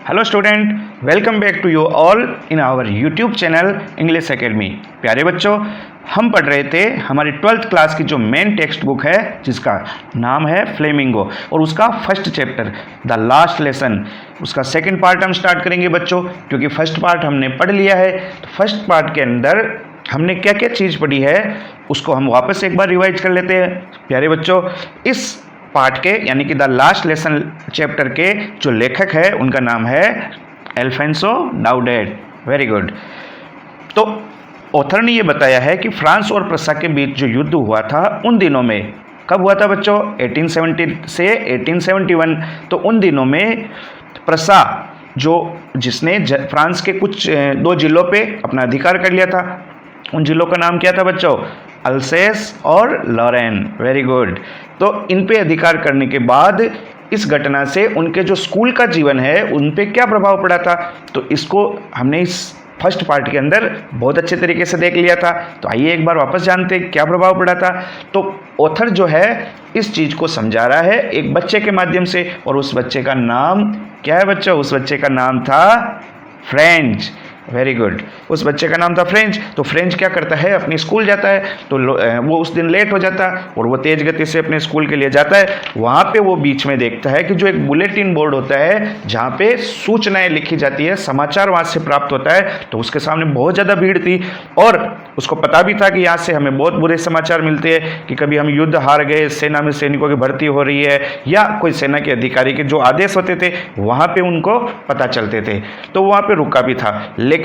Hello student, welcome back to you all in our YouTube channel English Academy. प्यारे बच्चों, हम पढ़ रहे थे हमारी 12th क्लास की जो मेन टेक्स्ट बुक है जिसका नाम है फ्लेमिंगो, और उसका first chapter the last lesson, उसका सेकंड पार्ट हम स्टार्ट करेंगे बच्चों, क्योंकि फर्स्ट पार्ट हमने पढ़ लिया है। तो फर्स्ट पार्ट के अंदर हमने क्या क्या चीज़ पढ़ी है उसको हम वापस एक बार रिवाइज कर लेते हैं। प्यारे बच्चों, इस पार्ट के यानी कि द लास्ट लेसन चैप्टर के जो लेखक है उनका नाम है एल्फेंसो डाउडेट। Very good. तो ऑथर ने ये बताया है कि फ्रांस और प्रसा के बीच जो युद्ध हुआ था उन दिनों में, कब हुआ था बच्चों? 1870 से 1871। तो उन दिनों में प्रसा जिसने फ्रांस के कुछ दो जिलों पे अपना अधिकार कर लिया था, उन जिलों का नाम क्या था बच्चों? अल्सेस और लॉरेन। Very good. तो इन पे अधिकार करने के बाद इस घटना से उनके जो स्कूल का जीवन है उन पे क्या प्रभाव पड़ा था, तो इसको हमने इस फर्स्ट पार्ट के अंदर बहुत अच्छे तरीके से देख लिया था। तो आइए एक बार वापस जानते हैं क्या प्रभाव पड़ा था। तो ऑथर जो है इस चीज़ को समझा रहा है एक बच्चे के माध्यम से, और उस बच्चे का नाम क्या है बच्चों? उस बच्चे का नाम था फ्रेंच। Very good. उस बच्चे का नाम था फ्रेंच। तो फ्रेंच क्या करता है? अपनी स्कूल जाता है, तो वो उस दिन लेट हो जाता है और वो तेज गति से अपने स्कूल के लिए जाता है। वहाँ पे वो बीच में देखता है कि जो एक बुलेटिन बोर्ड होता है जहाँ पे सूचनाएं लिखी जाती है, समाचार वहाँ से प्राप्त होता है। तो उसके सामने बहुत ज़्यादा भीड़ थी और उसको पता भी था कि यहाँ से हमें बहुत बुरे समाचार मिलते हैं कि कभी हम युद्ध हार गए, सेना में सैनिकों की भर्ती हो रही है, या कोई सेना के अधिकारी के जो आदेश होते थे वहाँ पे उनको पता चलते थे। तो वहाँ पे रुका भी था, लेकिन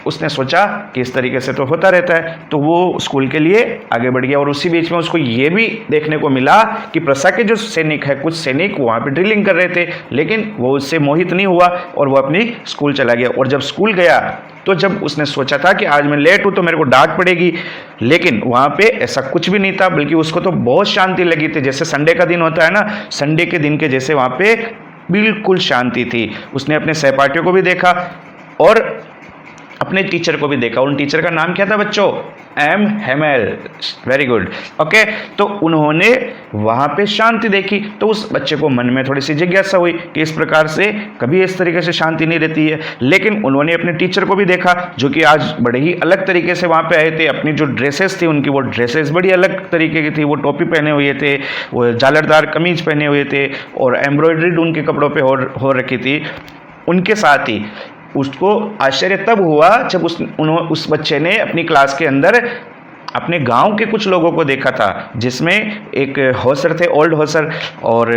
उसने सोचा कि इस तरीके से तो होता रहता है, तो वो स्कूल के लिए आगे बढ़ गया। और उसी बीच में उसको ये भी देखने को मिला कि प्रसा के जो सैनिक है, कुछ सैनिक वहाँ पे ड्रिलिंग कर रहे थे, लेकिन वो उससे मोहित नहीं हुआ और वो अपनी स्कूल चला गया। और जब स्कूल गया तो जब उसने सोचा था कि आज मैं लेट हूँ तो मेरे को डांट पड़ेगी, लेकिन वहाँ पे ऐसा कुछ भी नहीं था, बल्कि उसको तो बहुत शांति लगी थी। जैसे संडे का दिन होता है ना, संडे के दिन के जैसे वहाँ पे बिल्कुल शांति थी। उसने अपने सहपाठियों को भी देखा और अपने टीचर को भी देखा। उन टीचर का नाम क्या था बच्चों? M Hamel. Very good. Okay. तो उन्होंने वहाँ पे शांति देखी, तो उस बच्चे को मन में थोड़ी सी जिज्ञासा हुई कि इस प्रकार से कभी इस तरीके से शांति नहीं रहती है। लेकिन उन्होंने अपने टीचर को भी देखा जो कि आज बड़े ही अलग तरीके से वहाँ पे आए थे। अपनी जो ड्रेसेस थी उनकी, वो ड्रेसेस बड़ी अलग तरीके की थी। वो टोपी पहने हुए थे, वो जालरदार कमीज पहने हुए थे और एम्ब्रॉयडरी उनके कपड़ों पर हो रखी थी। उनके साथ ही उसको आश्चर्य तब हुआ जब उस बच्चे ने अपनी क्लास के अंदर अपने गांव के कुछ लोगों को देखा था, जिसमें एक होसर थे, ओल्ड होसर, और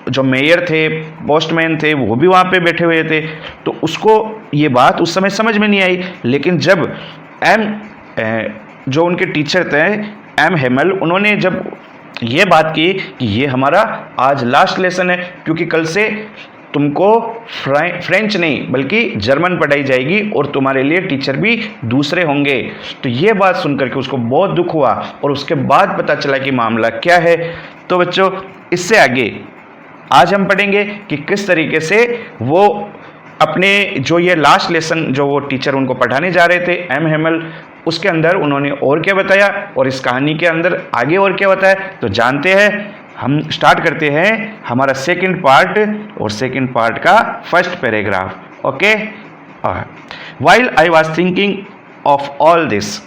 जो मेयर थे, पोस्टमैन थे, वो भी वहाँ पे बैठे हुए थे। तो उसको ये बात उस समय समझ में नहीं आई, लेकिन जब जो उनके टीचर थे एम हेमल, उन्होंने जब ये बात की कि ये हमारा आज लास्ट लेसन है, क्योंकि कल से तुमको फ्रेंच नहीं बल्कि जर्मन पढ़ाई जाएगी और तुम्हारे लिए टीचर भी दूसरे होंगे। तो ये बात सुनकर के उसको बहुत दुख हुआ और उसके बाद पता चला कि मामला क्या है। तो बच्चों, इससे आगे आज हम पढ़ेंगे कि किस तरीके से वो अपने जो ये लास्ट लेसन जो वो टीचर उनको पढ़ाने जा रहे थे एम हेमल, उसके अंदर उन्होंने और क्या बताया और इस कहानी के अंदर आगे और क्या बताया, तो जानते हैं। हम स्टार्ट करते हैं हमारा सेकंड पार्ट, और सेकंड पार्ट का first paragraph. Okay. While I was thinking of all this,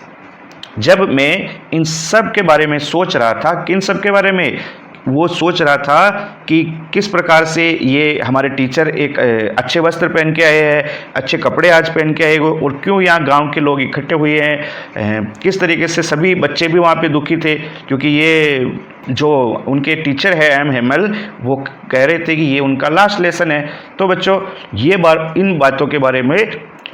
जब मैं इन सब के बारे में सोच रहा था, किन सब के बारे में? वो सोच रहा था कि किस प्रकार से ये हमारे टीचर एक अच्छे वस्त्र पहन के आए हैं, अच्छे कपड़े आज पहन के आए, और क्यों यहाँ गांव के लोग इकट्ठे हुए हैं, किस तरीके से सभी बच्चे भी वहाँ पे दुखी थे, क्योंकि ये जो उनके टीचर है एम हेमल, वो कह रहे थे कि ये उनका लास्ट लेसन है। तो बच्चों, इन बातों के बारे में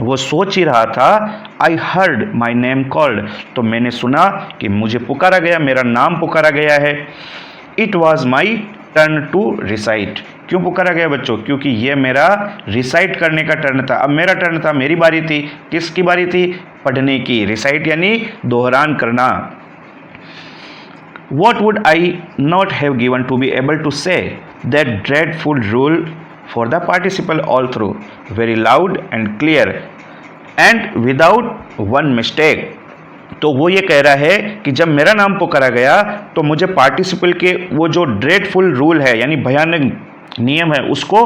वो सोच ही रहा था। I heard my name called, तो मैंने सुना कि मुझे पुकारा गया, मेरा नाम पुकारा गया है। It was my turn to recite. क्यों पुकारा गया बच्चों? क्योंकि ये मेरा रिसाइट करने का टर्न था। अब मेरा टर्न था, मेरी बारी थी। किसकी बारी थी? पढ़ने की। रिसाइट यानी दोहरान करना। What would I not have given to be able to say that dreadful rule for the participle all through, very loud and clear and without one mistake? तो वो ये कह रहा है कि जब मेरा नाम पुकारा गया तो मुझे पार्टिसिपल के वो जो ड्रेडफुल रूल है यानी भयानक नियम है उसको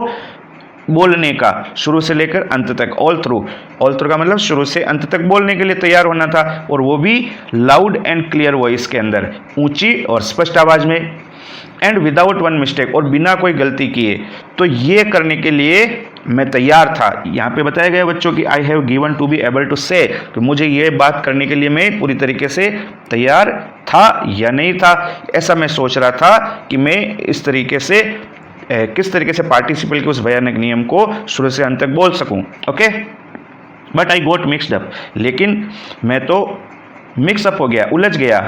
बोलने का, शुरू से लेकर अंत तक, ऑल थ्रू का मतलब शुरू से अंत तक बोलने के लिए तैयार होना था, और वो भी लाउड एंड क्लियर वॉइस के अंदर, ऊंची और स्पष्ट आवाज में, एंड विदाउट वन मिस्टेक, और बिना कोई गलती किए। तो ये करने के लिए मैं तैयार था। यहाँ पे बताया गया बच्चों कि I have given to be able to say, तो मुझे ये बात करने के लिए मैं पूरी तरीके से तैयार था या नहीं था, ऐसा मैं सोच रहा था कि मैं इस तरीके से किस तरीके से पार्टिसिपल के उस भयानक नियम को शुरू से अंत तक बोल सकूं। Okay, but I got mixed up, लेकिन मैं तो मिक्सअप हो गया, उलझ गया,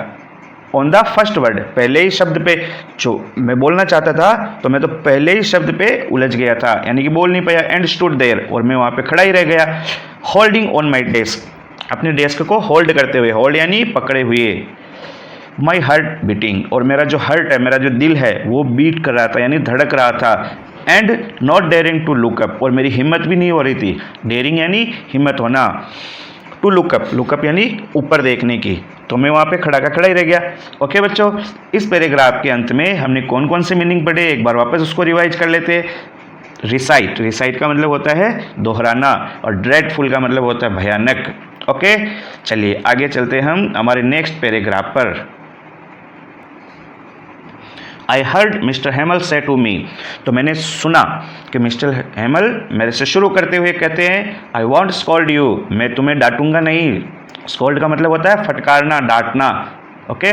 ऑन द फर्स्ट वर्ड, पहले ही शब्द पे जो मैं बोलना चाहता था, तो मैं तो पहले ही शब्द पे उलझ गया था, यानी कि बोल नहीं पाया। एंड स्टूड देयर, और मैं वहाँ पे खड़ा ही रह गया, होल्डिंग ऑन माई डेस्क, अपने डेस्क को होल्ड करते हुए, होल्ड यानी पकड़े हुए, माई हार्ट बीटिंग, और मेरा जो हार्ट है, मेरा जो दिल है, वो बीट कर रहा था, यानी धड़क रहा था। And not daring to look up, और मेरी हिम्मत भी नहीं हो रही थी, डेयरिंग यानी हिम्मत होना, टू लुकअप यानी ऊपर देखने की, तो मैं वहाँ पे खड़ा का खड़ा ही रह गया। ओके बच्चों, इस पैराग्राफ के अंत में हमने कौन कौन से मीनिंग पढ़े, एक बार वापस उसको रिवाइज कर लेते। रिसाइट का मतलब होता है दोहराना, और ड्रेडफुल का मतलब होता है भयानक। ओके, चलिए आगे चलते हम हमारे नेक्स्ट पैराग्राफ पर। आई हर्ड मिस्टर हेमल से टू मी, तो मैंने सुना कि मिस्टर हेमल मेरे से शुरू करते हुए कहते हैं, आई वॉन्ट स्कॉल्ड यू, मैं तुम्हें डांटूंगा नहीं। स्कॉल्ड का मतलब होता है फटकारना, डांटना। ओके,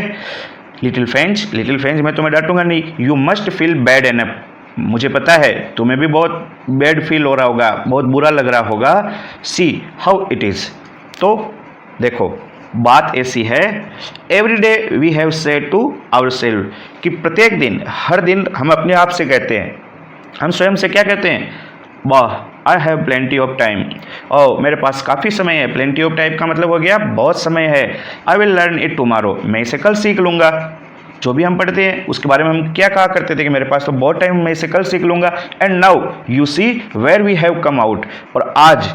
लिटिल फ्रेंच मैं तुम्हें डांटूंगा नहीं। You must feel bad enough, मुझे पता है तुम्हें भी बहुत बैड फील हो रहा होगा, बहुत बुरा लग रहा होगा। सी हाउ इट इज़, तो देखो बात ऐसी है, every day we have said to our self, कि प्रत्येक दिन, हर दिन हम अपने आप से कहते हैं, हम स्वयं से क्या कहते हैं, वाह I have plenty of time, ओ मेरे पास काफ़ी समय है। प्लेंटी ऑफ टाइम का मतलब हो गया बहुत समय है। I will learn it tomorrow, मैं इसे कल सीख लूँगा। जो भी हम पढ़ते हैं उसके बारे में हम क्या कहा करते थे कि मेरे पास तो बहुत टाइम, मैं इसे कल सीख लूँगा। And now you see where we have come out, और आज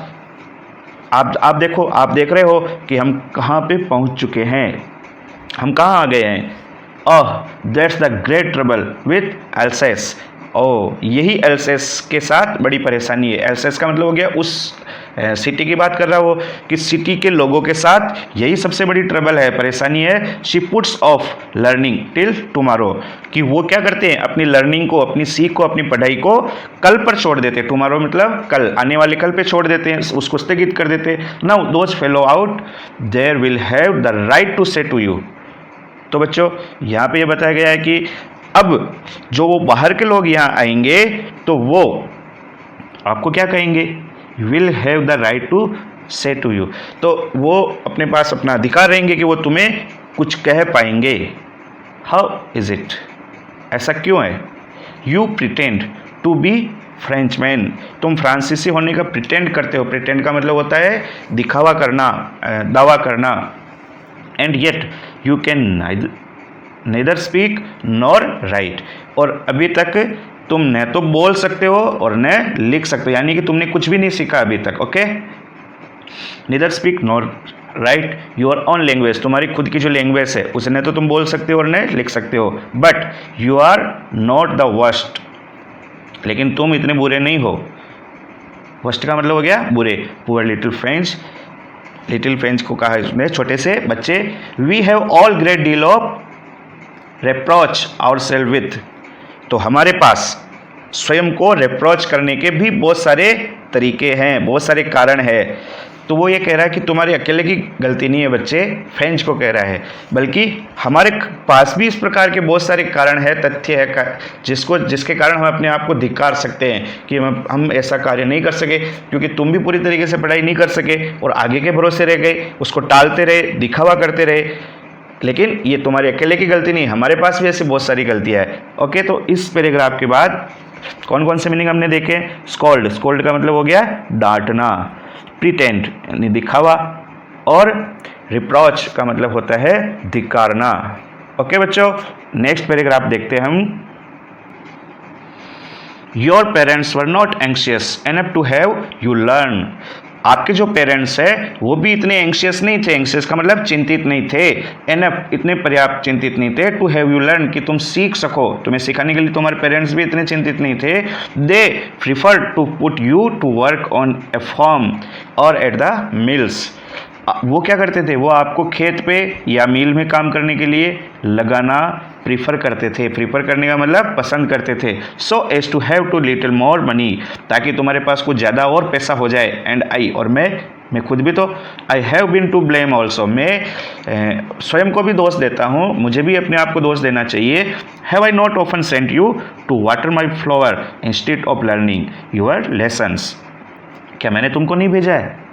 आप देखो, आप देख रहे हो कि हम कहाँ पे पहुँच चुके हैं, हम कहाँ आ गए हैं। Oh that's the great trouble with Alsace, ओह यही एल्सेस के साथ बड़ी परेशानी है। एल्सेस का मतलब हो गया उस सिटी की बात कर रहा हो कि सिटी के लोगों के साथ यही सबसे बड़ी ट्रबल है, परेशानी है। She puts of learning till tomorrow, कि वो क्या करते हैं, अपनी लर्निंग को, अपनी सीख को, अपनी पढ़ाई को कल पर छोड़ देते हैं। टुमारो मतलब कल, आने वाले कल पे छोड़ देते हैं, उसको स्थगित कर देते हैं। Now those fellow out there will have the right to say to you, तो बच्चों यहाँ पे ये बताया गया है कि अब जो वो बाहर के लोग यहाँ आएंगे तो वो आपको क्या कहेंगे, will have the right to say to you, तो वो अपने पास अपना अधिकार रहेंगे कि वो तुम्हें कुछ कह पाएंगे। हाउ इज इट, ऐसा क्यों है। You pretend to be Frenchman, तुम फ्रांसीसी होने का प्रिटेंड करते हो। प्रिटेंड का मतलब होता है दिखावा करना, दावा करना। And yet you can nether speak nor right, और अभी तक तुम न तो बोल सकते हो और न लिख सकते हो, यानी कि तुमने कुछ भी नहीं सीखा अभी तक। Okay, neither speak nor write your own language, तुम्हारी खुद की जो लैंग्वेज है उसे न तो तुम बोल सकते हो और न लिख सकते हो। But you are not the worst, लेकिन तुम इतने बुरे नहीं हो। वर्स्ट का मतलब हो गया बुरे। पुअर लिटिल फ्रेंच को कहा इसने, छोटे से बच्चे। We have all great deal of reproach our self with, तो हमारे पास स्वयं को रेप्रोच करने के भी बहुत सारे तरीके हैं, बहुत सारे कारण है। तो वो ये कह रहा है कि तुम्हारे अकेले की गलती नहीं है बच्चे, फ्रेंच को कह रहा है, बल्कि हमारे पास भी इस प्रकार के बहुत सारे कारण है, तथ्य है, जिसके कारण हम अपने आप को धिक्कार सकते हैं कि हम ऐसा कार्य नहीं कर सके, क्योंकि तुम भी पूरी तरीके से पढ़ाई नहीं कर सके और आगे के भरोसे रह गए, उसको टालते रहे, दिखावा करते रहे। लेकिन ये तुम्हारी अकेले की गलती नहीं, हमारे पास भी ऐसी बहुत सारी गलतियाँ है। ओके, तो इस पैराग्राफ के बाद कौन कौन से मीनिंग हमने देखे। स्कोल्ड का मतलब हो गया डांटना, प्रिटेंड यानी दिखावा, और रिप्रोच का मतलब होता है धिक्कारना। ओके बच्चों, नेक्स्ट पैराग्राफ देखते हैं हम। Your parents were not anxious enough to have you learn, आपके जो पेरेंट्स है वो भी इतने एंग्शियस नहीं थे, एंग्शियस का मतलब चिंतित नहीं थे, एनफ इतने पर्याप्त चिंतित नहीं थे टू हैव यू लर्न कि तुम सीख सको, तुम्हें सिखाने के लिए तुम्हारे पेरेंट्स भी इतने चिंतित नहीं थे। They prefer to put you to work on a farm और एट द मिल्स, वो क्या करते थे, वो आपको खेत पे या मिल में काम करने के लिए लगाना प्रीफर करते थे। प्रीफर करने का मतलब पसंद करते थे। So as to have to little more money, ताकि तुम्हारे पास कुछ ज़्यादा और पैसा हो जाए। एंड आई, और मैं खुद भी तो, I have been to blame also, मैं स्वयं को भी दोष देता हूँ, मुझे भी अपने आप को दोष देना चाहिए। Have I not often sent you to water my flower instead of learning your lessons, क्या मैंने तुमको नहीं भेजा है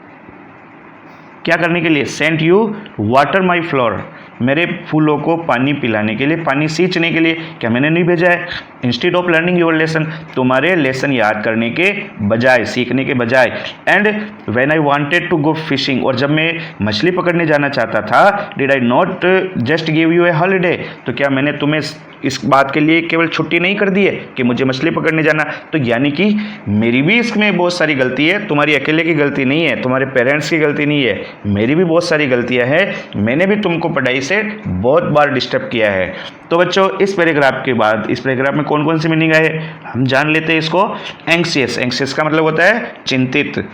क्या करने के लिए, sent you water my flower, मेरे फूलों को पानी पिलाने के लिए, पानी सींचने के लिए, क्या मैंने नहीं भेजा है। Instead of learning your lesson, तुम्हारे लेसन याद करने के बजाय, सीखने के बजाय। And when I wanted to go fishing, और जब मैं मछली पकड़ने जाना चाहता था, did I not just give you a holiday, तो क्या मैंने तुम्हें इस बात के लिए केवल छुट्टी नहीं कर दी है कि मुझे मछली पकड़ने जाना। तो यानी कि मेरी भी इसमें बहुत सारी गलती है, तुम्हारी अकेले की गलती नहीं है, तुम्हारे पेरेंट्स की गलती नहीं है, मेरी भी बहुत सारी गलतियां हैं, मैंने भी तुमको पढ़ाई से बहुत बार डिस्टर्ब किया है। तो बच्चों इस पैराग्राफ के बाद, इस पैराग्राफ में कौन कौन सी मीनिंग आए हम जान लेते हैं इसको। एंग्शियस, एंग्शियस का मतलब होता है चिंतित,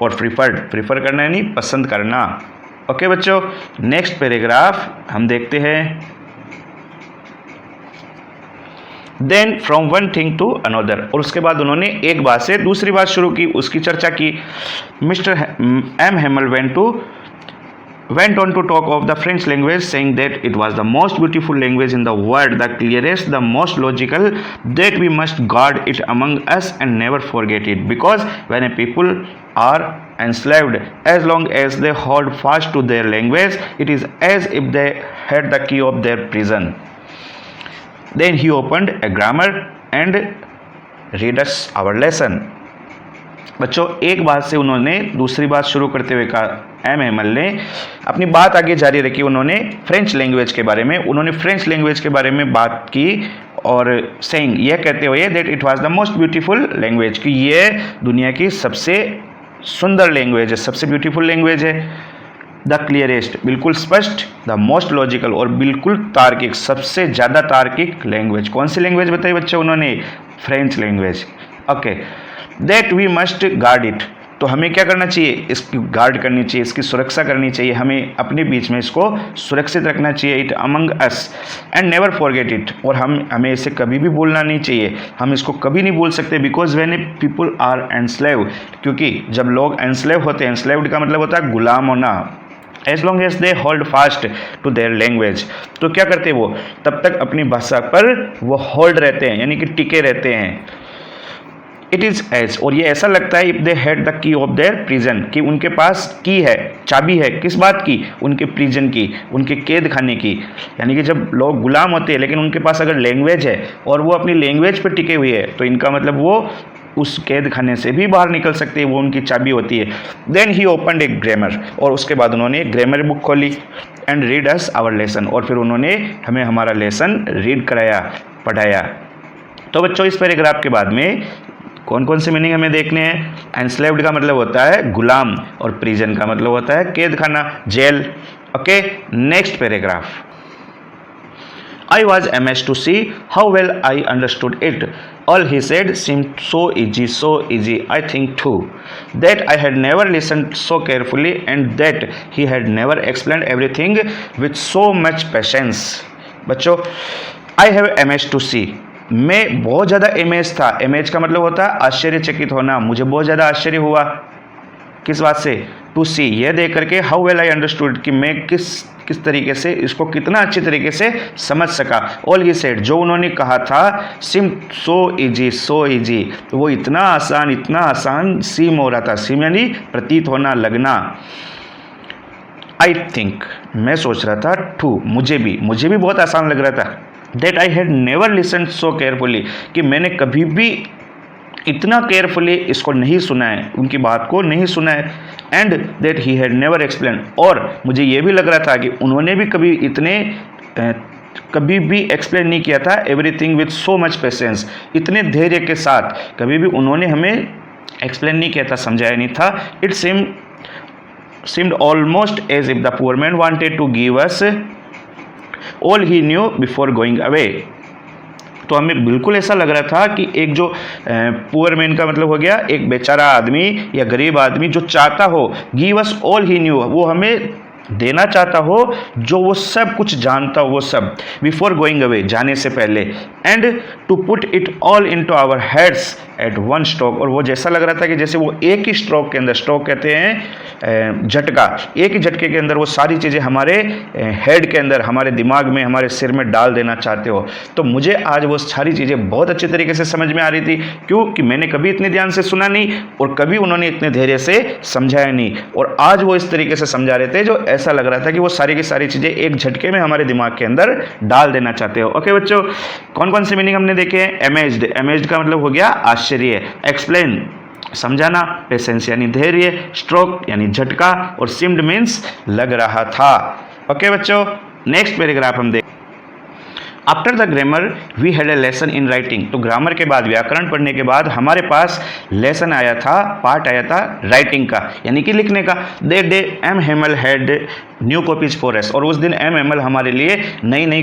और प्रीफर करना यानी पसंद करना। ओके बच्चों, नेक्स्ट पैराग्राफ हम देखते हैं। Then from one thing to another, और उसके बाद उन्होंने एक बात से दूसरी बात शुरू की, उसकी चर्चा की। Mister M Hamel went on to talk of the French language, saying that it was the most beautiful language in the world, the clearest, the most logical, that we must guard it among us and never forget it, because when a people are enslaved, as long as they hold fast to their language, it is as if they had the key of their prison. Then he opened a grammar and read us our lesson. बच्चों एक बात से उन्होंने दूसरी बात शुरू करते हुए कहा, एम हेमल ने अपनी बात आगे जारी रखी। उन्होंने फ्रेंच लैंग्वेज के बारे में, बात की, और सेइंग, यह कहते हुए that it was the most beautiful language, कि ये दुनिया की सबसे सुंदर लैंग्वेज है, सबसे ब्यूटीफुल लैंग्वेज है। द क्लियरेस्ट, बिल्कुल स्पष्ट, द मोस्ट लॉजिकल, और बिल्कुल तार्किक, सबसे ज़्यादा तार्किक लैंग्वेज। कौन सी लैंग्वेज बताई बच्चों उन्होंने, French language. Okay, that we must guard it, तो हमें क्या करना चाहिए, इसकी गार्ड करनी चाहिए, इसकी सुरक्षा करनी चाहिए, हमें अपने बीच में इसको सुरक्षित रखना चाहिए। It among us and never forget it, और हमें इसे कभी भी भूलना नहीं चाहिए, हम इसको कभी नहीं भूल सकते। Because when a people are enslave, क्योंकि जब लोग एनस्लेव होते हैं, एनस्लेव्ड का मतलब होता है गुलाम होना, as long as they hold fast to their language, तो क्या करते हैं वो, तब तक अपनी भाषा पर वो होल्ड रहते हैं, यानी कि टिके रहते हैं। इट इज़ एज, और ये ऐसा लगता है, if they had the key of their prison, कि उनके पास की है, चाबी है, किस बात की, उनके प्रिजन की, उनके कैद खाने की। यानी कि जब लोग गुलाम होते हैं लेकिन उनके पास अगर लैंग्वेज है और वो अपनी लैंग्वेज पर टिके हुए हैं, तो इनका मतलब वो उस कैद खाने से भी बाहर निकल सकते हैं, वो उनकी चाबी होती है। Then he opened a grammar, और उसके बाद उन्होंने एक ग्रामर बुक खोली। And read us our lesson, और फिर उन्होंने हमें हमारा लेसन रीड कराया, पढ़ाया। तो बच्चों इस पैराग्राफ के बाद में कौन कौन से मीनिंग हमें देखने हैं। एनस्लेव्ड का मतलब होता है गुलाम, और प्रिजन का मतलब होता है कैद खाना, जेल। Okay, next paragraph. I was amazed to see how well I understood it. All he said seemed so easy, I think too, that I had never listened so carefully and that he had never explained everything with so much patience. बच्चों, I have amazed to see, मैं बहुत ज़्यादा amaze था। Amaze का मतलब होता है आश्चर्यचकित होना, मुझे बहुत ज़्यादा आश्चर्य हुआ। किस बात से, टू सी, यह देख करके, हाउ वेल आई अंडरस्टूड, कि मैं किस तरीके से इसको कितना अच्छी तरीके से समझ सका। ऑल ही सेड, जो उन्होंने कहा था, सिम सो इजी, तो वो इतना आसान सीम हो रहा था। सीम यानी प्रतीत होना, लगना। आई थिंक, मैं सोच रहा था, टू, मुझे भी बहुत आसान लग रहा था। That I had never listened so carefully, कि मैंने कभी भी इतना केयरफुली इसको नहीं सुना है, उनकी बात को नहीं सुना है। And that he had never explain, और मुझे ये भी लग रहा था कि उन्होंने भी कभी भी एक्सप्लेन नहीं किया था everything with so much patience, इतने धैर्य के साथ कभी भी उन्होंने हमें एक्सप्लेन नहीं किया था, समझाया नहीं था। It seemed almost as if the poor man wanted to give us all he knew before going away। तो हमें बिल्कुल ऐसा लग रहा था कि एक जो पुअर मैन का मतलब हो गया एक बेचारा आदमी या गरीब आदमी जो चाहता हो, give us all he new, वो हमें देना चाहता हो जो वो सब कुछ जानता हो, वो सब बिफोर गोइंग अवे, जाने से पहले, and to put it all into our heads at one stroke. और वो जैसा लग रहा था कि जैसे वो एक ही स्ट्रोक के अंदर, स्ट्रोक कहते हैं झटका, एक ही झटके के अंदर वो सारी चीज़ें हमारे हेड के अंदर, हमारे दिमाग में, हमारे सिर में डाल देना चाहते हो। तो मुझे आज वो सारी चीज़ें बहुत अच्छे तरीके से समझ में आ रही थी, क्योंकि मैंने कभी इतने ध्यान से सुना नहीं और कभी उन्होंने इतने धैर्य से समझाया नहीं, और आज वो इस तरीके से समझा रहे थे जो ऐसा लग रहा था कि वो सारी की सारी चीज़ें एक झटके में हमारे दिमाग के अंदर डाल देना चाहते हो। ओके बच्चों, कौन कौन से मीनिंग हमने देखे हैं? अमेज्ड, अमेज्ड का मतलब हो गया आश्चर्य, एक्सप्लेन समझाना, पेशेंस यानी धैर्य, स्ट्रोक यानी झटका, और सिम्ड मीन्स लग रहा था। ओके बच्चों, नेक्स्ट पैराग्राफ हम देख। After the grammar we had a lesson in writing. तो ग्रामर के बाद, व्याकरण पढ़ने के बाद हमारे पास लेसन आया था, पार्ट आया था राइटिंग का, यानी कि लिखने का। That day M Hamel had new copies for us. और उस दिन एम हेमल हमारे लिए नई नई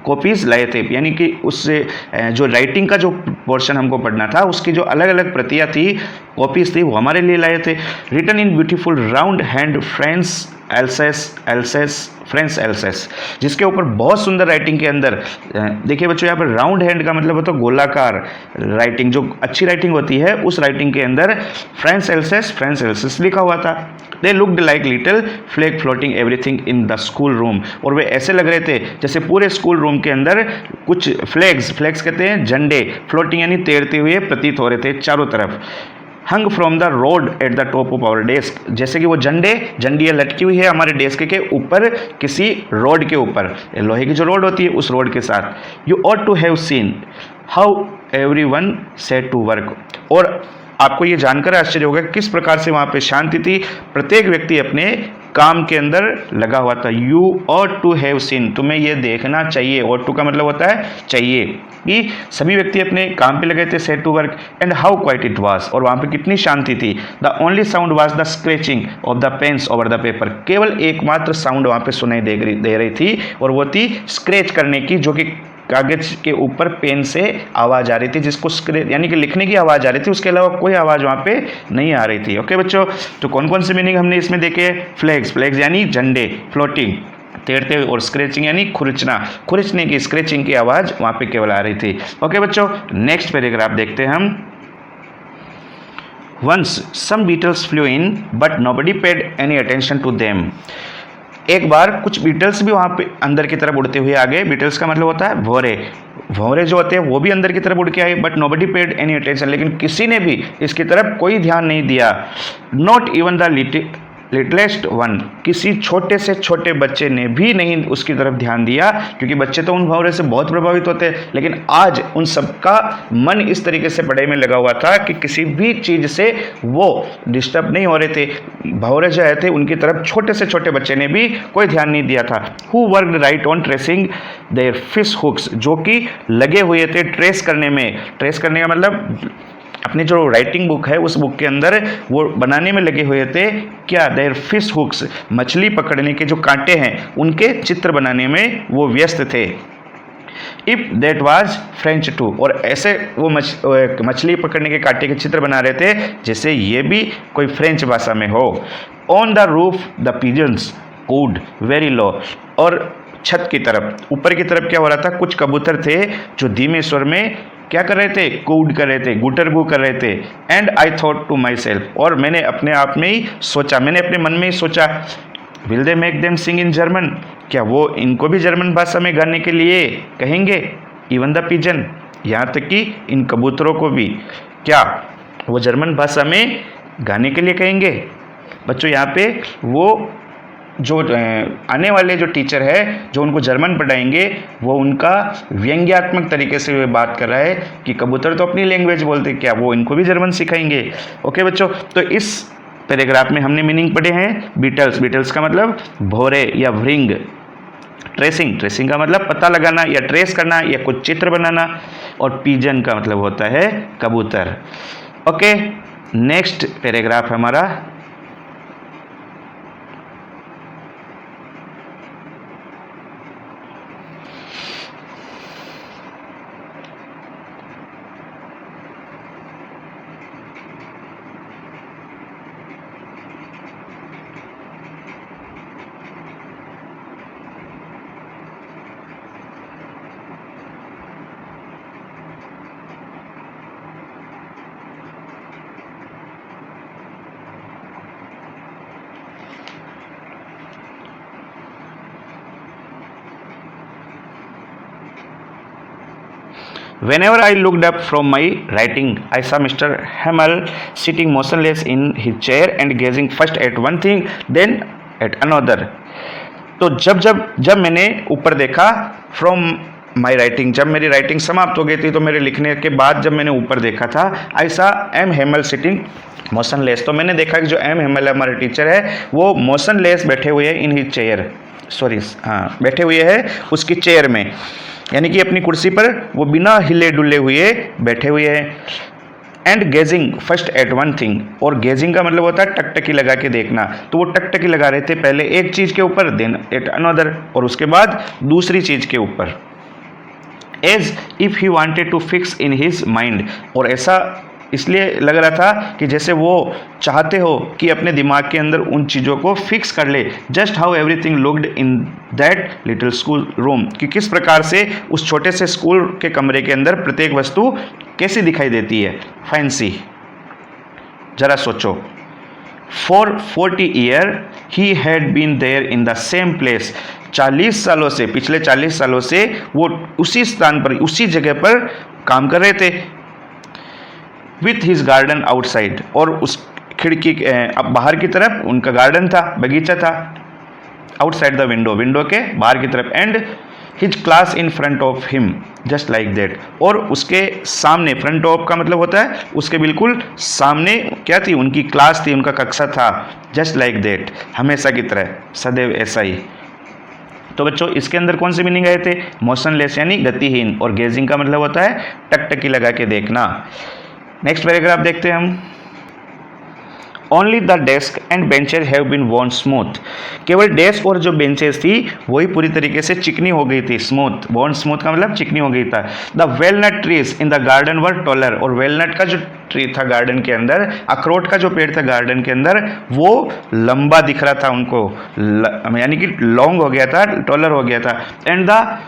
कॉपीज लाए थे, यानी कि उससे जो राइटिंग का जो पोर्शन हमको पढ़ना था उसकी जो अलग अलग प्रतियाँ थी, कॉपीज थी, वो हमारे लिए लाए थे। Written in beautiful round hand France France Alsace, जिसके ऊपर बहुत सुंदर राइटिंग के अंदर, देखिए बच्चों यहाँ पर राउंड हैंड का मतलब होता है गोलाकार राइटिंग, जो अच्छी राइटिंग होती है उस राइटिंग के अंदर फ्रेंड्स एल्सेस लिखा हुआ था। They looked like little flag floating everything in the school room. और वे ऐसे लग रहे थे जैसे पूरे स्कूल रूम के अंदर कुछ फ्लैग्स कहते हैं झंडे, फ्लोटिंग यानी तैरते हुए प्रतीत हो रहे थे चारों तरफ। Hung from the rod at the top of our desk, जैसे कि वो झंडियाँ लटकी हुई है हमारे डेस्क के ऊपर, किसी रोड के ऊपर, लोहे की जो रोड होती है उस रोड के साथ। You ought to have seen how everyone set to work. और आपको ये जानकर आश्चर्य होगा किस प्रकार से वहाँ पे शांति थी, प्रत्येक व्यक्ति अपने काम के अंदर लगा हुआ था। You ought to have seen, तुम्हें ये देखना चाहिए, ऑट टू का मतलब होता है चाहिए, कि सभी व्यक्ति अपने काम पे लगे थे, set to work. And how quiet it was, और वहाँ पे कितनी शांति थी। The only sound was the scratching of the pens over the paper, केवल एकमात्र साउंड वहाँ पे सुनाई दे रही थी, और वो थी स्क्रैच करने की, जो कि कागज के ऊपर पेन से आवाज़ आ रही थी, जिसको स्क्रैच यानी कि लिखने की आवाज़ आ रही थी, उसके अलावा कोई आवाज़ वहाँ पे नहीं आ रही थी। ओके बच्चों, तो कौन कौन से मीनिंग हमने इसमें देखे? फ्लैग्स यानी झंडे, फ्लोटिंग तैरते हुए, और स्क्रैचिंग यानी खुरचने की, स्क्रैचिंग की आवाज़ वहाँ पे केवल आ रही थी। ओके बच्चों, नेक्स्ट पैराग्राफ देखते हैं हम। Once some beetles flew in but nobody paid any attention to them. एक बार कुछ बीटल्स भी वहाँ पे अंदर की तरफ उड़ते हुए आ गए। बीटल्स का मतलब होता है भंवरे जो होते हैं वो भी अंदर की तरफ उड़ के आए। But nobody paid any attention, लेकिन किसी ने भी इसकी तरफ कोई ध्यान नहीं दिया। Not even the littlest one, किसी छोटे से छोटे बच्चे ने भी नहीं उसकी तरफ ध्यान दिया, क्योंकि बच्चे तो उन भंवरे से बहुत प्रभावित होते हैं। लेकिन आज उन सबका मन इस तरीके से पढ़ाई में लगा हुआ था कि किसी भी चीज़ से वो डिस्टर्ब नहीं हो रहे थे। भंवरे जो थे उनकी तरफ छोटे से छोटे बच्चे ने भी कोई ध्यान नहीं दिया था। Who worked right on tracing their fish hooks, जो कि लगे हुए थे ट्रेस करने में। ट्रेस करने का मतलब अपनी जो राइटिंग बुक है उस बुक के अंदर वो बनाने में लगे हुए थे क्या? देयर फिश हुक्स, मछली पकड़ने के जो कांटे हैं उनके चित्र बनाने में वो व्यस्त थे। If that was French too, और ऐसे वो मछली पकड़ने के कांटे के चित्र बना रहे थे जैसे ये भी कोई फ्रेंच भाषा में हो। On the roof the pigeons cooed very low, और छत की तरफ, ऊपर की तरफ क्या हो रहा था? कुछ कबूतर थे जो धीमे स्वर में क्या कर रहे थे? कूड कर रहे थे, गुटरगू कर रहे थे। And I thought to myself, और मैंने अपने आप में ही सोचा, मैंने अपने मन में ही सोचा, will they make them sing in German, क्या वो इनको भी जर्मन भाषा में गाने के लिए कहेंगे? इवन द पिजन, यहाँ तक कि इन कबूतरों को भी क्या वो जर्मन भाषा में गाने के लिए कहेंगे? बच्चों यहाँ पे वो जो आने वाले जो टीचर है जो उनको जर्मन पढ़ाएंगे वो उनका व्यंग्यात्मक तरीके से बात कर रहा है कि कबूतर तो अपनी लैंग्वेज बोलते, क्या वो इनको भी जर्मन सिखाएंगे? ओके बच्चों, तो इस पैराग्राफ में हमने मीनिंग पढ़े हैं बीटल्स का मतलब भौरे या व्रिंग। ट्रेसिंग का मतलब पता लगाना या ट्रेस करना या कुछ चित्र बनाना, और पिजन का मतलब होता है कबूतर। ओके, नेक्स्ट पैराग्राफ हमारा Whenever I looked up from my writing, I saw Mr. Hamel sitting motionless in his chair and gazing first at one thing, then at another. तो जब मैंने ऊपर देखा फ्रॉम माई राइटिंग, जब मेरी writing समाप्त हो गई थी तो मेरे लिखने के बाद जब मैंने ऊपर देखा था, आई सा एम हेमल सिटिंग मोशनलेस, तो मैंने देखा कि जो एम हेमल हमारे टीचर है वो मोशनलेस बैठे हुए हैं इन हिज चेयर, सॉरी हाँ बैठे हुए हैं उसकी चेयर में, यानी कि अपनी कुर्सी पर वो बिना हिले डुले हुए बैठे हुए हैं। And gazing first at one thing, और गेजिंग का मतलब होता है टकटकी लगा के देखना, तो वो टकटकी लगा रहे थे पहले एक चीज़ के ऊपर, देन एट अनदर, और उसके बाद दूसरी चीज़ के ऊपर, as if he wanted to fix in his mind, और ऐसा इसलिए लग रहा था कि जैसे वो चाहते हो कि अपने दिमाग के अंदर उन चीज़ों को फिक्स कर ले। Just how everything looked in that little school room, कि किस प्रकार से उस छोटे से स्कूल के कमरे के अंदर प्रत्येक वस्तु कैसी दिखाई देती है, फैंसी। जरा सोचो, for 40 year he had been there in the same place, 40 सालों से, पिछले 40 सालों से वो उसी स्थान पर, उसी जगह पर काम कर रहे थे। विथ हिज गार्डन आउटसाइड, और उस खिड़की अब बाहर की तरफ उनका गार्डन था, बगीचा था, आउटसाइड द विंडो, विंडो के बाहर की तरफ, and his class in front of him just like that, और उसके सामने, फ्रंट ऑफ का मतलब होता है उसके बिल्कुल सामने क्या थी, उनकी क्लास थी, उनका कक्षा था, जस्ट लाइक दैट, हमेशा की तरह, सदैव ऐसा ही। तो बच्चों इसके अंदर कौन से मीनिंग आए थे, मोशनलेस यानी गतिहीन, और गेजिंग का मतलब होता है टकटकी लगा के देखना। नेक्स्ट पैराग्राफ देखते हैं हम। Only the desk and benches have been worn smooth, केवल डेस्क और जो बेंचेस थी वही पूरी तरीके से चिकनी हो गई थी, स्मूथ, वॉर्न स्मूथ का मतलब चिकनी हो गई था। The walnut trees in the garden were taller, और वेलनट का जो ट्री था गार्डन के अंदर, अखरोट का जो पेड़ था गार्डन के अंदर, वो लंबा दिख रहा था उनको, यानी कि लॉन्ग हो गया था, टॉलर हो गया था। And the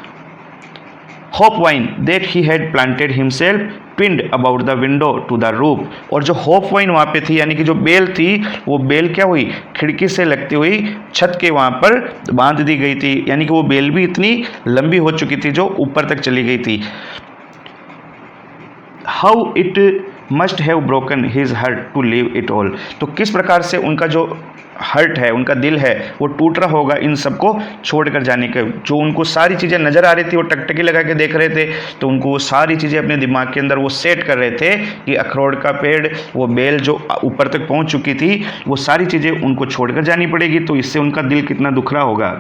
hop vine that he had planted himself twined about the window to the roof, और जो होप वाइन वहाँ पे थी, यानी कि जो बेल थी, वो बेल क्या हुई, खिड़की से लगती हुई छत के वहाँ पर बांध दी गई थी, यानी कि वो बेल भी इतनी लंबी हो चुकी थी जो ऊपर तक चली गई थी। How it must have broken his heart to leave it all, तो किस प्रकार से उनका जो हर्ट है, उनका दिल है, वो टूट रहा होगा इन सबको छोड़कर जाने के। जो उनको सारी चीज़ें नज़र आ रही थी, वो टकटकी लगा के देख रहे थे, तो उनको वो सारी चीज़ें अपने दिमाग के अंदर वो सेट कर रहे थे कि अखरोट का पेड़, वो बेल जो ऊपर तक पहुंच चुकी थी, वो सारी चीज़ें उनको छोड़कर जानी पड़ेगी, तो इससे उनका दिल कितना दुख रहा होगा।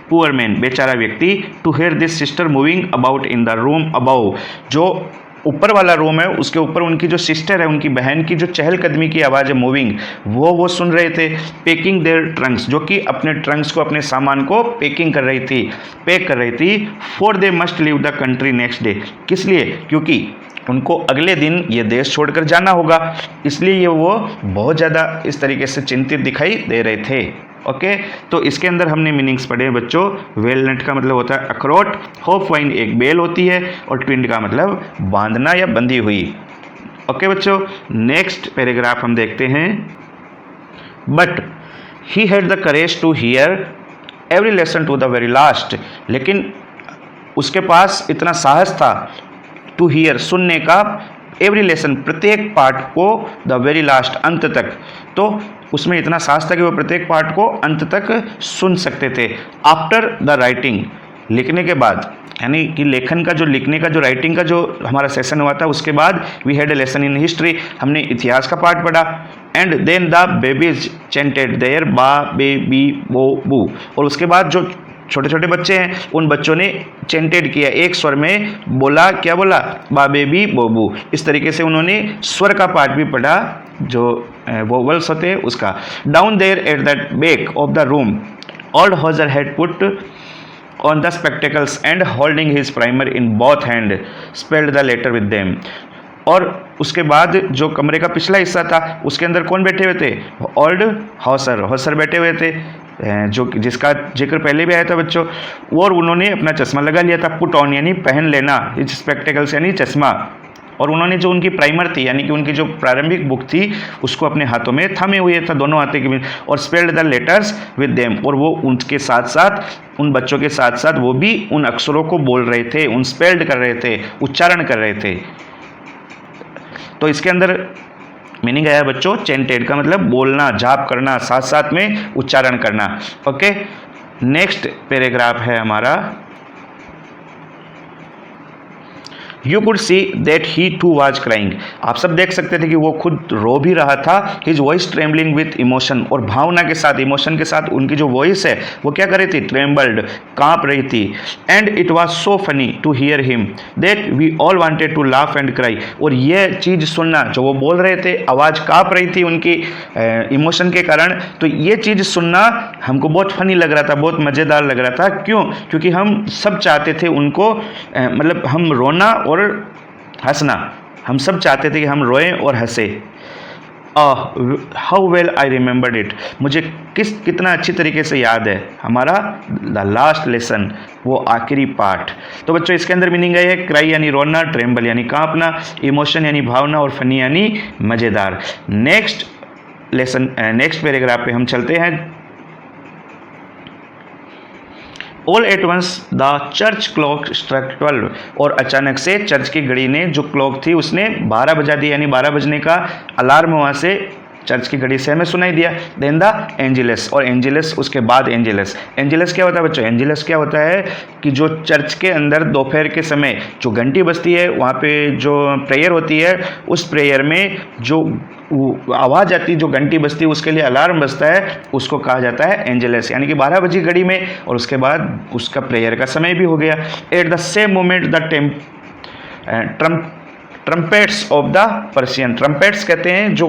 पुअर मैन, बेचारा व्यक्ति, to hear this sister moving about in the room above, जो ऊपर वाला रूम है उसके ऊपर उनकी जो सिस्टर है, उनकी बहन की जो चहलकदमी की आवाज़ है, मूविंग, वो सुन रहे थे। पैकिंग देयर ट्रंक्स, जो कि अपने ट्रंक्स को, अपने सामान को पैकिंग कर रही थी, पैक कर रही थी। For they must leave the country next day, किस लिए, क्योंकि उनको अगले दिन ये देश छोड़कर जाना होगा, इसलिए ये वो बहुत ज़्यादा इस तरीके से चिंतित दिखाई दे रहे थे। ओके, तो इसके अंदर हमने मीनिंग्स पढ़े हैं बच्चों। वेलनट का मतलब होता है अखरोट, होप वाइन एक बेल होती है, और ट्विंड का मतलब बांधना या बंधी हुई। ओके बच्चों, नेक्स्ट पैराग्राफ हम देखते हैं। But he had the courage to hear every lesson to the very last, लेकिन उसके पास इतना साहस था टू हियर, सुनने का, एवरी लेसन, प्रत्येक पार्ट को, द वेरी लास्ट, अंत तक, तो उसमें इतना साहस था कि वो प्रत्येक पार्ट को अंत तक सुन सकते थे। आफ्टर द राइटिंग, लिखने के बाद, यानी कि लेखन का जो, लिखने का जो, राइटिंग का जो हमारा सेशन हुआ था, उसके बाद we had a lesson in history, हमने इतिहास का पार्ट पढ़ा। And then the babies chanted their ba be B बो बू, और उसके बाद जो छोटे छोटे बच्चे हैं, उन बच्चों ने चेंटेड किया, एक स्वर में बोला, क्या बोला, बा बेबी बोबू। इस तरीके से उन्होंने स्वर का पाठ भी पढ़ा, जो वोवल्स होते हैं उसका। Down there at the back of the room old Hauser had put on the spectacles and holding his primer in both hand spelled the letter with them. और उसके बाद जो कमरे का पिछला हिस्सा था उसके अंदर कौन बैठे हुए थे, ओल्ड हॉसर बैठे हुए थे, जो जिसका जिक्र पहले भी आया था बच्चों। और उन्होंने अपना चश्मा लगा लिया था, पुट ऑन यानी पहन लेना, स्पेक्टेकल्स यानी चश्मा। और उन्होंने जो उनकी प्राइमर थी यानी कि उनकी जो प्रारंभिक बुक थी उसको अपने हाथों में थामे हुए था, दोनों हाथों के, और spelled the letters with them. और वो उनके साथ साथ, उन बच्चों के साथ साथ वो भी उन अक्षरों को बोल रहे थे, उन स्पेल्ड कर रहे थे, उच्चारण कर रहे थे। तो इसके अंदर मीनिंग आया बच्चों चेंटेड का मतलब बोलना, जाप करना, साथ साथ में उच्चारण करना। ओके, नेक्स्ट पैराग्राफ है हमारा। You could see that he too was crying. आप सब देख सकते थे कि वो खुद रो भी रहा था। His voice trembling with emotion, और भावना के साथ, इमोशन के साथ उनकी जो वॉइस है वो क्या कर रही थी, ट्रेम्बल्ड, कांप रही थी। And it was so funny to hear him that we all wanted to laugh and cry. और ये चीज़ सुनना, जो वो बोल रहे थे, आवाज़ कांप रही थी उनकी इमोशन के कारण, तो ये चीज़ सुनना हमको बहुत फनी लग रहा था, बहुत मज़ेदार लग रहा था। क्यों? क्योंकि हम सब चाहते थे उनको, मतलब हम रोना और हंसना, हम सब चाहते थे कि हम रोएं और हंसे। How well I remembered it, मुझे कितना अच्छी तरीके से याद है हमारा द लास्ट लेसन, वो आखिरी पाठ। तो बच्चों इसके अंदर मीनिंग है क्राई यानी रोना, ट्रेम्बल यानी कांपना, इमोशन यानी भावना, और फनी यानी मज़ेदार। नेक्स्ट लेसन, नेक्स्ट पैराग्राफ पे हम चलते हैं। All at once the church clock struck 12, और अचानक से चर्च की घड़ी ने, जो क्लॉक थी उसने 12 बजा दी, यानी 12 बजने का अलार्म वहाँ से चर्च की घड़ी से हमें सुनाई दिया। देन द एंजेलस, और एंजेलस उसके बाद एंजेलस। एंजेलस क्या होता है बच्चों? एंजेलस क्या होता है कि जो चर्च के अंदर दोपहर के समय जो घंटी बजती है, वहाँ पे जो प्रेयर होती है, उस प्रेयर में जो आवाज़ आती है, जो घंटी बजती है, उसके लिए अलार्म बजता है, उसको कहा जाता है एंजेलस। यानी कि 12 बजी घड़ी में, और उसके बाद उसका प्रेयर का समय भी हो गया। At the same moment the trumpets of the Persian, trumpets कहते हैं जो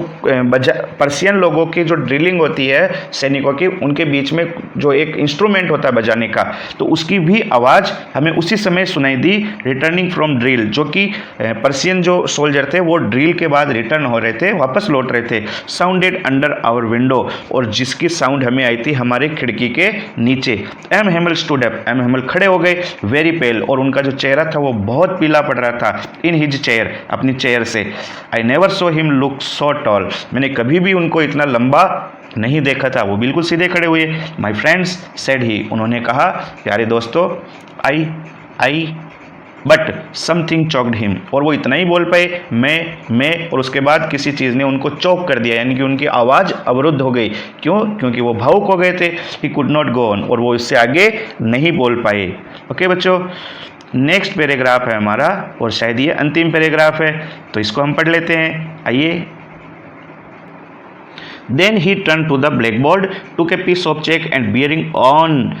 पर्सियन लोगों की जो ड्रिलिंग होती है सैनिकों की, उनके बीच में जो एक इंस्ट्रूमेंट होता है बजाने का, तो उसकी भी आवाज़ हमें उसी समय सुनाई दी। रिटर्निंग फ्रॉम ड्रिल, जो कि पर्सियन जो सोल्जर थे वो ड्रिल के बाद रिटर्न हो रहे थे, वापस लौट रहे थे। साउंडेड अंडर आवर विंडो, और जिसकी साउंड हमें आई थी हमारे खिड़की के नीचे। M Hemal stood up, M Hemal खड़े हो गए। वेरी पेल, और उनका जो चेहरा था वो बहुत पीला पड़ रहा था। इन हिज चेयर, अपनी चेयर से। I never saw him look so tall, मैंने कभी भी उनको इतना लंबा नहीं देखा था, वो बिल्कुल सीधे खड़े हुए। माई फ्रेंड्स सेड ही, उन्होंने कहा प्यारे दोस्तों, आई बट समथिंग चॉक्ड हिम, और वो इतना ही बोल पाए मैं, और उसके बाद किसी चीज़ ने उनको चौक कर दिया, यानी कि उनकी आवाज़ अवरुद्ध हो गई। क्यों? क्योंकि वो भावुक हो गए थे। He could not go on, और वो इससे आगे नहीं बोल पाए। ओके बच्चों, नेक्स्ट पैराग्राफ है हमारा, और शायद ये अंतिम पैराग्राफ है, तो इसको हम पढ़ लेते हैं। आइए। Then he turn to the black board, took a piece of chalk and bearing on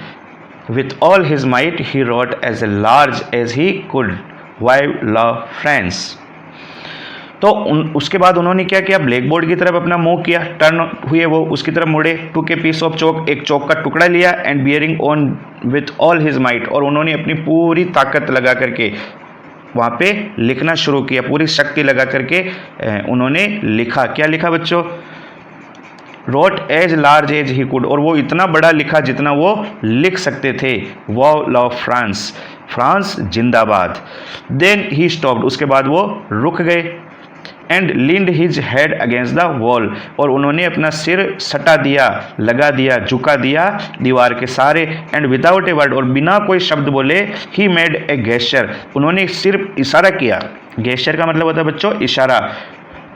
with all his might he wrote as a large as he could, why love friends. तो उसके बाद उन्होंने क्या किया, ब्लैक बोर्ड की तरफ अपना मुंह किया, टर्न हुए वो उसकी तरफ मुड़े। टू के पीस ऑफ चौक, एक चौक का टुकड़ा लिया। And bearing on with all his might, और उन्होंने अपनी पूरी ताकत लगा करके वहाँ पे लिखना शुरू किया, पूरी शक्ति लगा करके उन्होंने लिखा। क्या लिखा बच्चों? Wrote as large as he could, और वो इतना बड़ा लिखा जितना वो लिख सकते थे। वो लव फ्रांस, फ्रांस जिंदाबाद। देन ही स्टॉप्ड, उसके बाद वो रुक गए। And leaned his head against the wall, और उन्होंने अपना सिर सटा दिया, लगा दिया, झुका दिया दीवार के सहारे। एंड विदाउट ए वर्ड, और बिना कोई शब्द बोले, ही मेड ए गेस्चर, उन्होंने सिर्फ इशारा किया। गेस्चर का मतलब होता है बच्चों इशारा।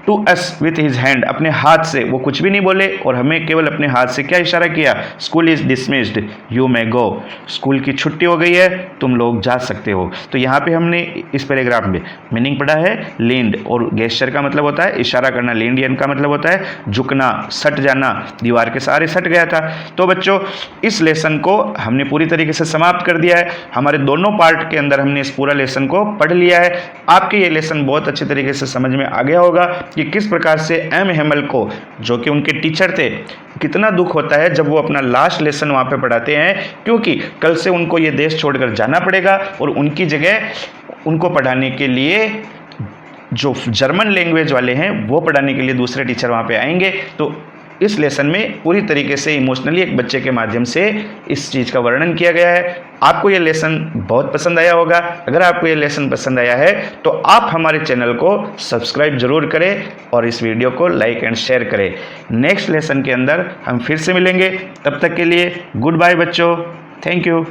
To us with his hand, अपने हाथ से, वो कुछ भी नहीं बोले और हमें केवल अपने हाथ से क्या इशारा किया, school is dismissed you may go, school की छुट्टी हो गई है, तुम लोग जा सकते हो। तो यहाँ पे हमने इस पैराग्राफ में मीनिंग पढ़ा है लीन्ड, और गेस्चर का मतलब होता है इशारा करना, लींडियन का मतलब होता है झुकना, सट जाना, दीवार के सहारे सट गया था। तो बच्चों इस लेसन को हमने पूरी तरीके से समाप्त कर दिया है। हमारे दोनों पार्ट के अंदर हमने इस पूरा लेसन को पढ़ लिया है। आपके ये लेसन बहुत अच्छे तरीके से समझ में आ गया होगा कि किस प्रकार से एम हेमल को, जो कि उनके टीचर थे, कितना दुख होता है जब वो अपना लास्ट लेसन वहाँ पे पढ़ाते हैं, क्योंकि कल से उनको ये देश छोड़कर जाना पड़ेगा और उनकी जगह उनको पढ़ाने के लिए जो जर्मन लैंग्वेज वाले हैं वो पढ़ाने के लिए दूसरे टीचर वहाँ पे आएंगे। तो इस लेसन में पूरी तरीके से इमोशनली एक बच्चे के माध्यम से इस चीज़ का वर्णन किया गया है। आपको ये लेसन बहुत पसंद आया होगा। अगर आपको ये लेसन पसंद आया है तो आप हमारे चैनल को सब्सक्राइब जरूर करें और इस वीडियो को लाइक एंड शेयर करें। नेक्स्ट लेसन के अंदर हम फिर से मिलेंगे, तब तक के लिए गुड बाय बच्चों, थैंक यू।